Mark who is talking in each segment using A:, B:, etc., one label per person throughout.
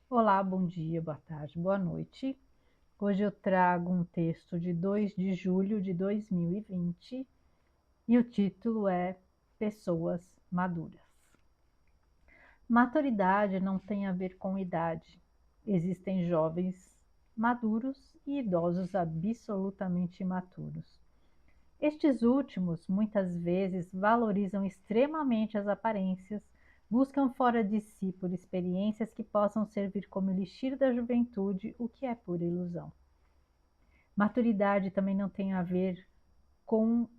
A: Olá, bom dia, boa tarde, boa noite. Hoje eu trago um texto de 2 de julho de 2020 e o título é Pessoas Maduras. Maturidade não tem a ver com idade. Existem jovens maduros e idosos absolutamente imaturos. Estes últimos, muitas vezes, valorizam extremamente as aparências, buscam fora de si por experiências que possam servir como elixir da juventude, o que é pura ilusão. Maturidade também não tem a ver com,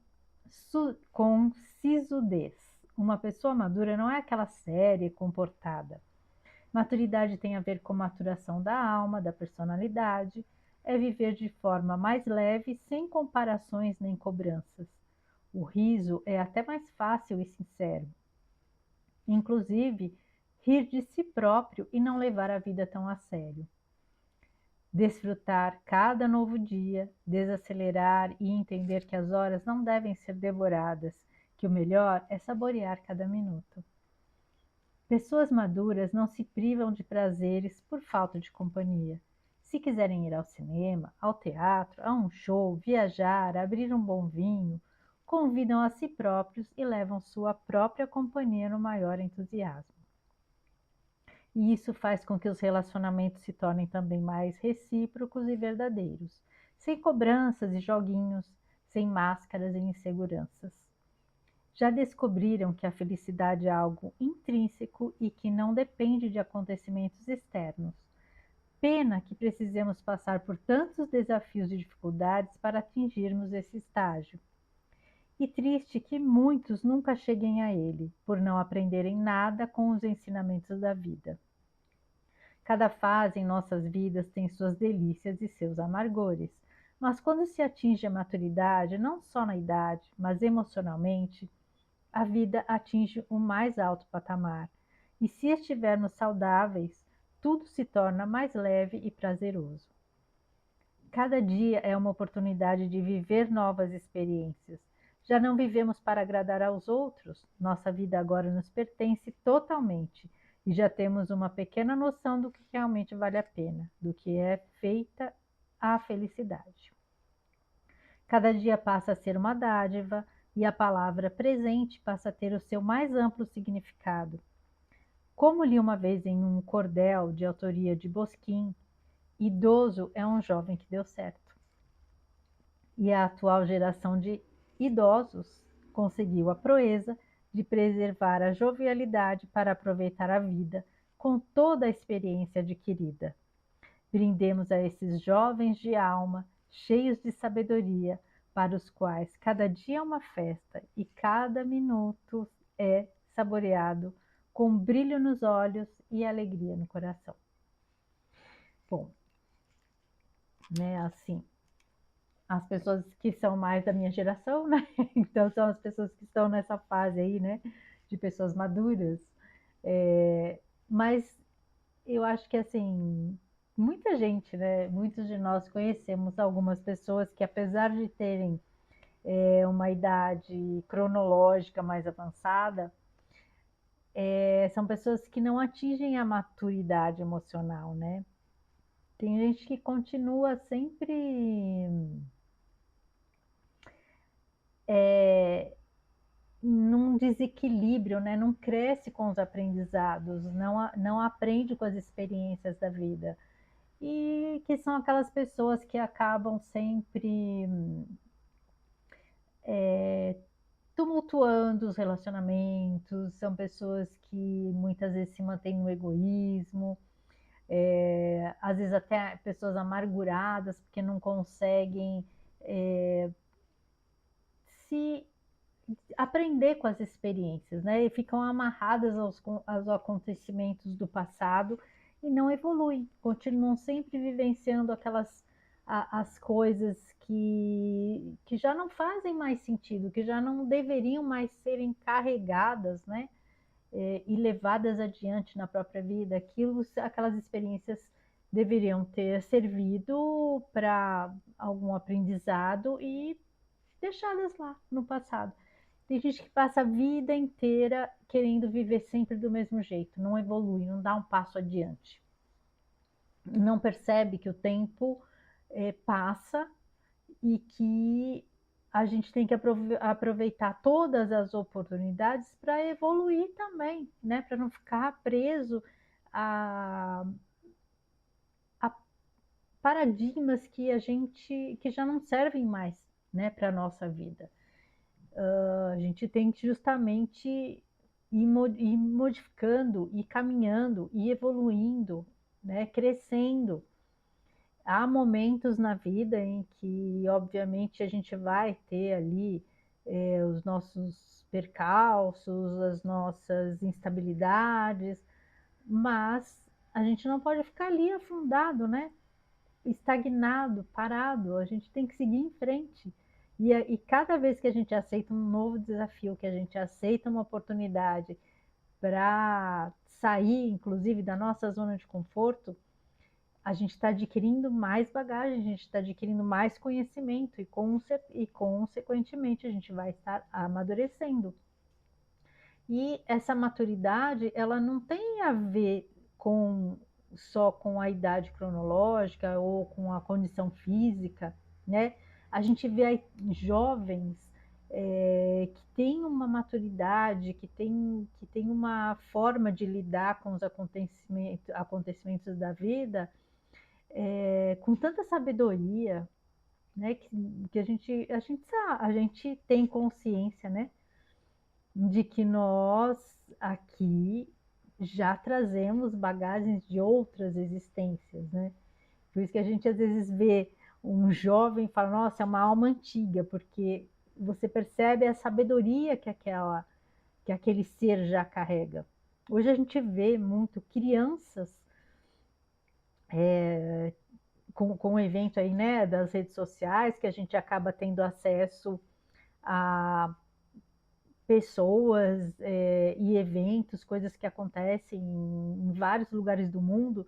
A: com sisudez. Uma pessoa madura não é aquela séria e comportada. Maturidade tem a ver com maturação da alma, da personalidade, é viver de forma mais leve, sem comparações nem cobranças. O riso é até mais fácil e sincero. Inclusive, rir de si próprio e não levar a vida tão a sério. Desfrutar cada novo dia, desacelerar e entender que as horas não devem ser devoradas, que o melhor é saborear cada minuto. Pessoas maduras não se privam de prazeres por falta de companhia. Se quiserem ir ao cinema, ao teatro, a um show, viajar, abrir um bom vinho, convidam a si próprios e levam sua própria companhia no maior entusiasmo. E isso faz com que os relacionamentos se tornem também mais recíprocos e verdadeiros, sem cobranças e joguinhos, sem máscaras e inseguranças. Já descobriram que a felicidade é algo intrínseco e que não depende de acontecimentos externos. Pena que precisemos passar por tantos desafios e dificuldades para atingirmos esse estágio. E triste que muitos nunca cheguem a ele, por não aprenderem nada com os ensinamentos da vida. Cada fase em nossas vidas tem suas delícias e seus amargores, mas quando se atinge a maturidade, não só na idade, mas emocionalmente, a vida atinge o mais alto patamar. E se estivermos saudáveis, tudo se torna mais leve e prazeroso. Cada dia é uma oportunidade de viver novas experiências. Já não vivemos para agradar aos outros, nossa vida agora nos pertence totalmente e já temos uma pequena noção do que realmente vale a pena, do que é feita a felicidade. Cada dia passa a ser uma dádiva e a palavra presente passa a ter o seu mais amplo significado. Como li uma vez em um cordel de autoria de Bosquin, idoso é um jovem que deu certo. E a atual geração de idosos conseguiu a proeza de preservar a jovialidade para aproveitar a vida com toda a experiência adquirida. Brindemos a esses jovens de alma, cheios de sabedoria, para os quais cada dia é uma festa e cada minuto é saboreado com brilho nos olhos e alegria no coração. Bom, né, assim, as pessoas que são mais da minha geração, né? Então são as pessoas que estão nessa fase aí, né? De pessoas maduras. Mas eu acho que assim, muita gente, né? Muitos de nós conhecemos algumas pessoas que, apesar de terem uma idade cronológica mais avançada, são pessoas que não atingem a maturidade emocional, né? Tem gente que continua sempre num desequilíbrio, né? Não cresce com os aprendizados, não aprende com as experiências da vida. E que são aquelas pessoas que acabam sempre tumultuando os relacionamentos, são pessoas que muitas vezes se mantêm no egoísmo, às vezes até pessoas amarguradas porque não conseguem se aprender com as experiências, né? E ficam amarradas aos acontecimentos do passado e não evoluem, continuam sempre vivenciando as coisas que já não fazem mais sentido, que já não deveriam mais serem carregadas, né? E levadas adiante na própria vida. Aquelas experiências deveriam ter servido para algum aprendizado e deixadas lá no passado. Tem gente que passa a vida inteira querendo viver sempre do mesmo jeito, não evolui, não dá um passo adiante. não percebe que o tempo passa e que a gente tem que aproveitar todas as oportunidades para evoluir também, né? Para não ficar preso a, a paradigmas que já não servem mais, né, para a nossa vida. A gente tem que justamente ir modificando, ir caminhando, ir evoluindo, né, crescendo. Há momentos na vida em que, obviamente, a gente vai ter ali os nossos percalços, as nossas instabilidades, mas a gente não pode ficar ali afundado, né? Estagnado, parado. A gente tem que seguir em frente. E cada vez que a gente aceita um novo desafio, que a gente aceita uma oportunidade para sair, inclusive, da nossa zona de conforto, a gente está adquirindo mais bagagem, a gente está adquirindo mais conhecimento e, consequentemente, a gente vai estar amadurecendo. E essa maturidade, ela não tem a ver só com a idade cronológica ou com a condição física, né? A gente vê aí jovens que têm uma maturidade, que tem uma forma de lidar com os acontecimentos da vida com tanta sabedoria, né? Que a gente tem consciência, né? De que nós aqui já trazemos bagagens de outras existências, né? Por isso que a gente às vezes vê um jovem e fala, nossa, é uma alma antiga, porque você percebe a sabedoria que aquele ser já carrega. Hoje a gente vê muito crianças com o evento aí, né, das redes sociais, que a gente acaba tendo acesso a pessoas e eventos, coisas que acontecem em vários lugares do mundo,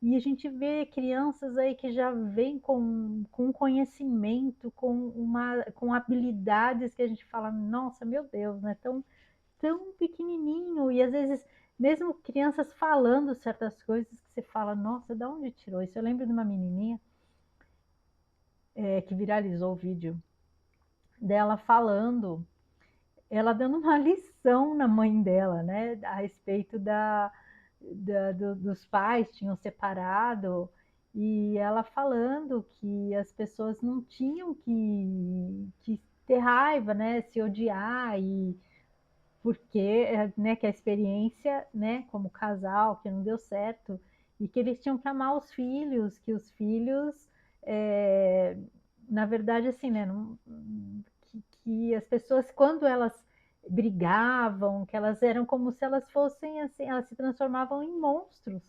A: e a gente vê crianças aí que já vêm com conhecimento, com habilidades que a gente fala, nossa, meu Deus, né? Tão pequenininho, e às vezes mesmo crianças falando certas coisas que você fala, nossa, de onde tirou isso? Eu lembro de uma menininha que viralizou o vídeo dela falando, ela dando uma lição na mãe dela, né, a respeito dos pais tinham separado e ela falando que as pessoas não tinham que ter raiva, né, se odiar e porque, né, que a experiência, né, como casal, que não deu certo e que eles tinham que amar os filhos, que os filhos, é, na verdade, assim, né, não, que as pessoas, quando elas brigavam, que elas eram como se elas fossem, assim, elas se transformavam em monstros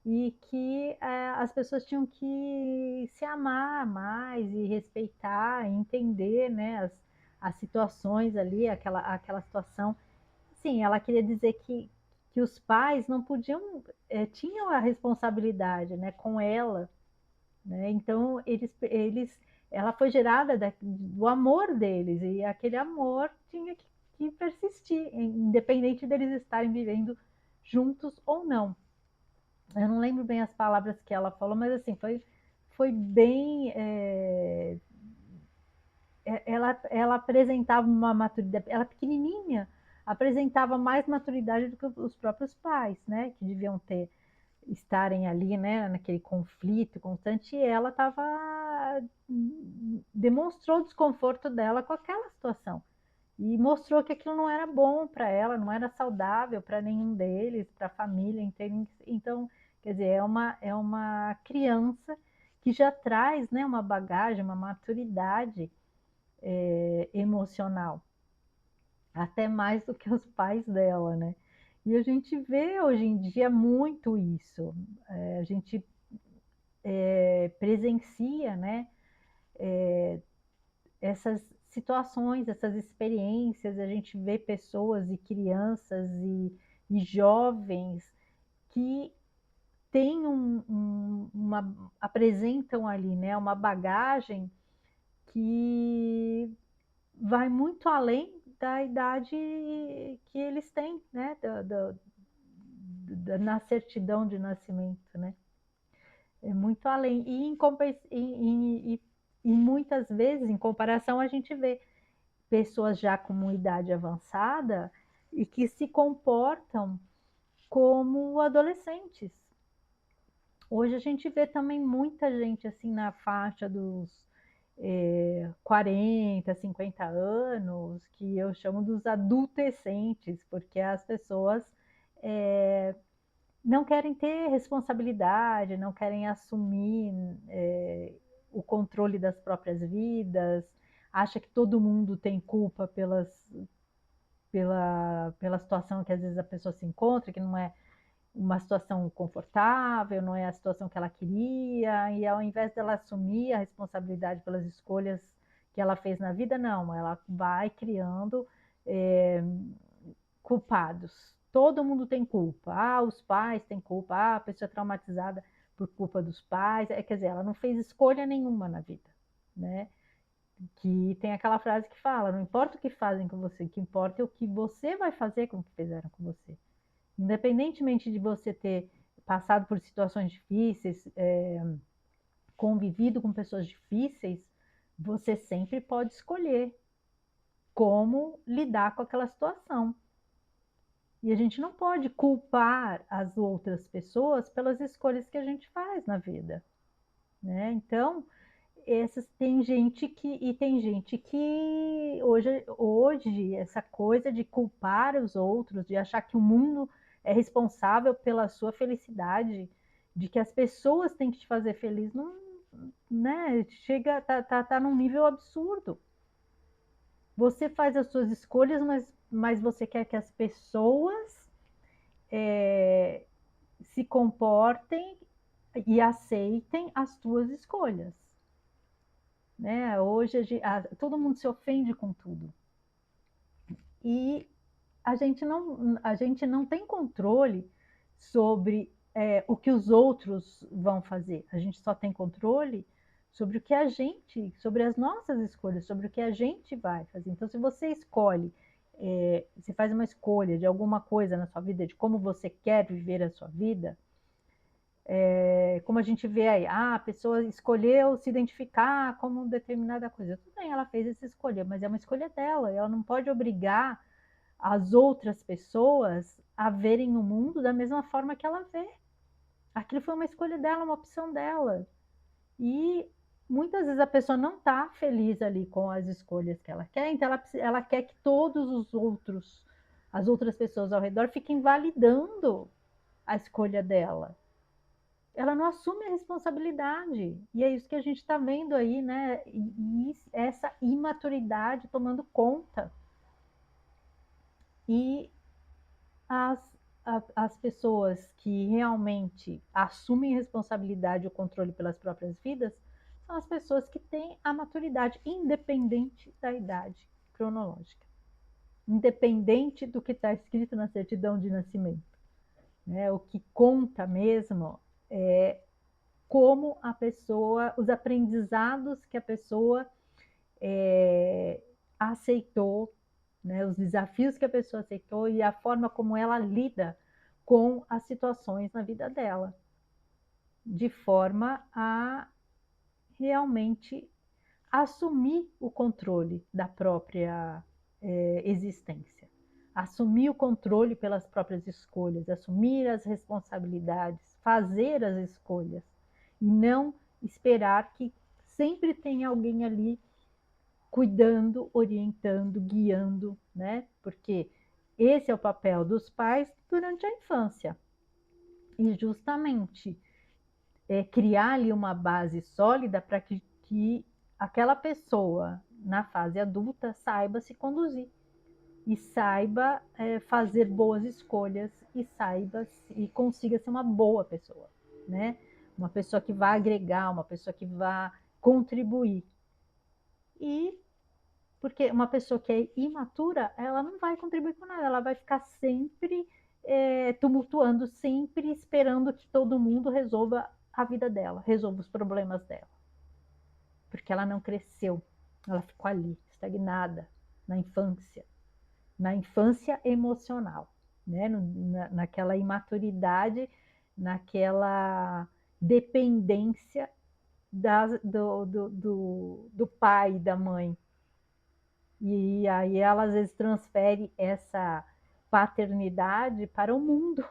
A: e que as pessoas tinham que se amar mais e respeitar, e entender, né, as situações ali, aquela situação. Sim, ela queria dizer que os pais não podiam, tinham a responsabilidade, né, com ela, né? Então ela foi gerada do amor deles e aquele amor tinha que persistir, independente deles estarem vivendo juntos ou não. Eu não lembro bem as palavras que ela falou, mas assim foi bem. Ela apresentava uma maturidade, ela pequenininha apresentava mais maturidade do que os próprios pais, né, que deviam estarem ali, né, naquele conflito constante, e ela demonstrou o desconforto dela com aquela situação e mostrou que aquilo não era bom para ela, não era saudável para nenhum deles, para a família inteira. Então, quer dizer, é uma criança que já traz, né, uma bagagem, uma maturidade emocional, até mais do que os pais dela, né? E a gente vê hoje em dia muito isso. A gente presencia, né, essas situações, essas experiências. A gente vê pessoas e crianças e jovens que têm apresentam ali, né, uma bagagem que vai muito além da idade que eles têm, né, na certidão de nascimento, né? é muito além. E muitas vezes, em comparação, a gente vê pessoas já com uma idade avançada e que se comportam como adolescentes. Hoje a gente vê também muita gente assim na faixa dos 40, 50 anos, que eu chamo dos adultescentes, porque as pessoas é, não querem ter responsabilidade, não querem assumir o controle das próprias vidas, acha que todo mundo tem culpa pela situação que às vezes a pessoa se encontra, que não é uma situação confortável, não é a situação que ela queria, e ao invés dela assumir a responsabilidade pelas escolhas que ela fez na vida, não, ela vai criando é, culpados. Todo mundo tem culpa. Ah, os pais têm culpa. Ah, a pessoa é traumatizada por culpa dos pais. Quer dizer, ela não fez escolha nenhuma na vida, né? Que tem aquela frase que fala, não importa o que fazem com você, o que importa é o que você vai fazer com o que fizeram com você. Independentemente de você ter passado por situações difíceis, convivido com pessoas difíceis, você sempre pode escolher como lidar com aquela situação. E a gente não pode culpar as outras pessoas pelas escolhas que a gente faz na vida, né? Então, tem gente que hoje essa coisa de culpar os outros, de achar que o mundo é responsável pela sua felicidade, de que as pessoas têm que te fazer feliz, não, né? Chega, tá num nível absurdo. Você faz as suas escolhas, mas você quer que as pessoas se comportem e aceitem as tuas escolhas. Né? Hoje todo mundo se ofende com tudo. E a gente não tem controle sobre o que os outros vão fazer. A gente só tem controle sobre o que sobre as nossas escolhas, sobre o que a gente vai fazer. Então, se você escolhe, você faz uma escolha de alguma coisa na sua vida, de como você quer viver a sua vida, como a gente vê aí, a pessoa escolheu se identificar como determinada coisa. Tudo bem, ela fez essa escolha, mas é uma escolha dela. Ela não pode obrigar as outras pessoas a verem o mundo da mesma forma que ela vê. Aquilo foi uma escolha dela, uma opção dela. E muitas vezes a pessoa não está feliz ali com as escolhas que ela quer, então ela quer que as outras pessoas ao redor fiquem validando a escolha dela. Ela não assume a responsabilidade. E é isso que a gente está vendo aí, né? E essa imaturidade tomando conta. E as, as pessoas que realmente assumem responsabilidade e o controle pelas próprias vidas são as pessoas que têm a maturidade, independente da idade cronológica, independente do que está escrito na certidão de nascimento. Né? O que conta mesmo é como a pessoa, os aprendizados que a pessoa aceitou, né, os desafios que a pessoa aceitou e a forma como ela lida com as situações na vida dela, de forma a realmente assumir o controle da própria existência, assumir o controle pelas próprias escolhas, assumir as responsabilidades, fazer as escolhas e não esperar que sempre tenha alguém ali cuidando, orientando, guiando, né? Porque esse é o papel dos pais durante a infância. E justamente criar ali uma base sólida para que aquela pessoa na fase adulta saiba se conduzir e saiba fazer boas escolhas e consiga ser uma boa pessoa, né? Uma pessoa que vai agregar, uma pessoa que vai contribuir. E porque uma pessoa que é imatura, ela não vai contribuir com nada, ela vai ficar sempre tumultuando, sempre esperando que todo mundo resolva a vida dela, resolva os problemas dela. Porque ela não cresceu, ela ficou ali, estagnada, na infância emocional, né? Naquela imaturidade, naquela dependência do pai e da mãe. E aí ela às vezes transfere essa paternidade para o mundo.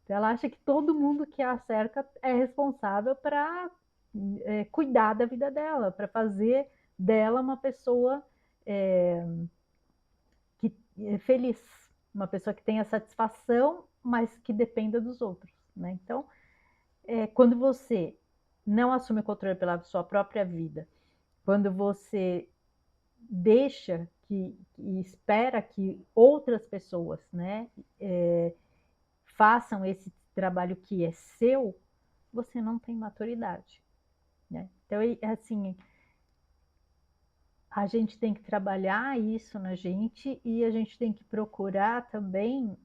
A: Então, ela acha que todo mundo que a cerca é responsável para cuidar da vida dela, para fazer dela uma pessoa é, feliz, uma pessoa que tenha satisfação, mas que dependa dos outros, né? Então, quando você não assume o controle pela sua própria vida, quando você deixa e espera que outras pessoas, né, façam esse trabalho que é seu, você não tem maturidade, né? Então, assim, a gente tem que trabalhar isso na gente e a gente tem que procurar também,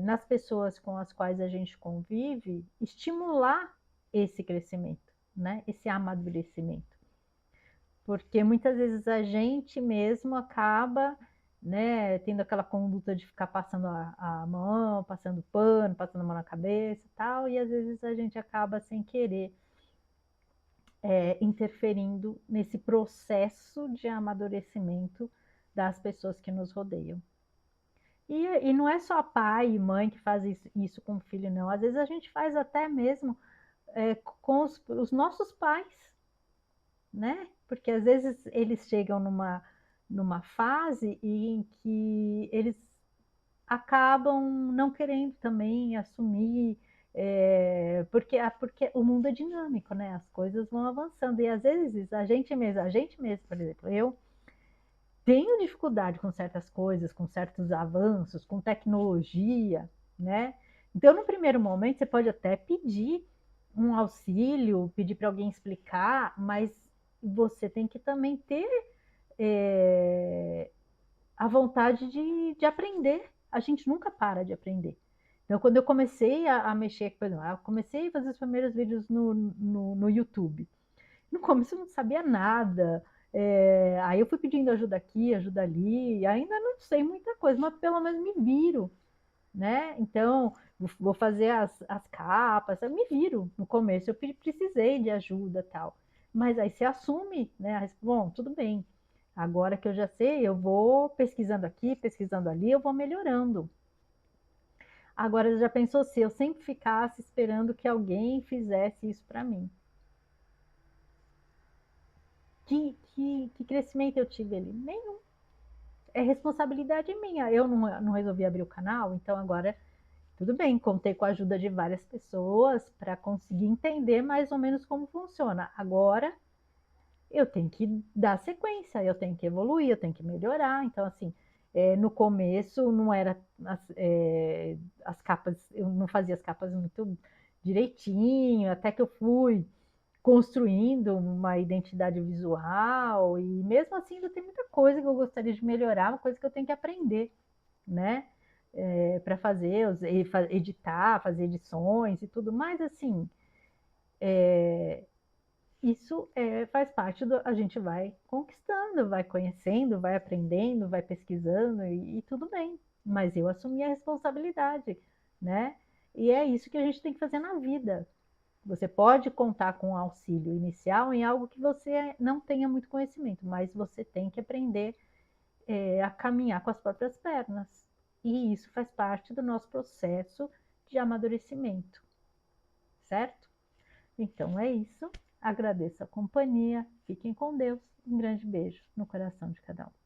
A: nas pessoas com as quais a gente convive, estimular esse crescimento, né? Esse amadurecimento. Porque muitas vezes a gente mesmo acaba, né, tendo aquela conduta de ficar passando a mão, passando pano, passando a mão na cabeça e tal, e às vezes a gente acaba sem querer interferindo nesse processo de amadurecimento das pessoas que nos rodeiam. E não é só pai e mãe que faz isso com o filho, não. Às vezes a gente faz até mesmo com os nossos pais, né? Porque às vezes eles chegam numa fase em que eles acabam não querendo também assumir, porque o mundo é dinâmico, né? As coisas vão avançando. E às vezes a gente mesmo, por exemplo, eu tenho dificuldade com certas coisas, com certos avanços, com tecnologia, né? Então, no primeiro momento, você pode até pedir um auxílio, pedir para alguém explicar, mas você tem que também ter a vontade de aprender. A gente nunca para de aprender. Então, quando eu comecei a mexer, por exemplo, eu comecei a fazer os primeiros vídeos no YouTube. No começo eu não sabia nada. Aí eu fui pedindo ajuda aqui, ajuda ali, ainda não sei muita coisa, mas pelo menos me viro, né? Então, vou fazer as capas, eu me viro. No começo eu precisei de ajuda tal. Mas aí você assume, né? Bom, tudo bem. Agora que eu já sei, eu vou pesquisando aqui, pesquisando ali, eu vou melhorando. Agora, já pensou se eu sempre ficasse esperando que alguém fizesse isso para mim? Que crescimento eu tive ali? Nenhum. É responsabilidade minha. Eu não resolvi abrir o canal, então agora tudo bem, contei com a ajuda de várias pessoas para conseguir entender mais ou menos como funciona. Agora eu tenho que dar sequência, eu tenho que evoluir, eu tenho que melhorar. Então, assim, no começo não era as capas, eu não fazia as capas muito direitinho, até que eu fui construindo uma identidade visual, e mesmo assim ainda tem muita coisa que eu gostaria de melhorar, uma coisa que eu tenho que aprender, né? Para fazer, editar, fazer edições e tudo mais, assim, isso faz parte do. A gente vai conquistando, vai conhecendo, vai aprendendo, vai pesquisando e tudo bem. Mas eu assumi a responsabilidade, né? E é isso que a gente tem que fazer na vida. Você pode contar com um auxílio inicial em algo que você não tenha muito conhecimento, mas você tem que aprender a caminhar com as próprias pernas. E isso faz parte do nosso processo de amadurecimento, certo? Então é isso. Agradeço a companhia. Fiquem com Deus. Um grande beijo no coração de cada um.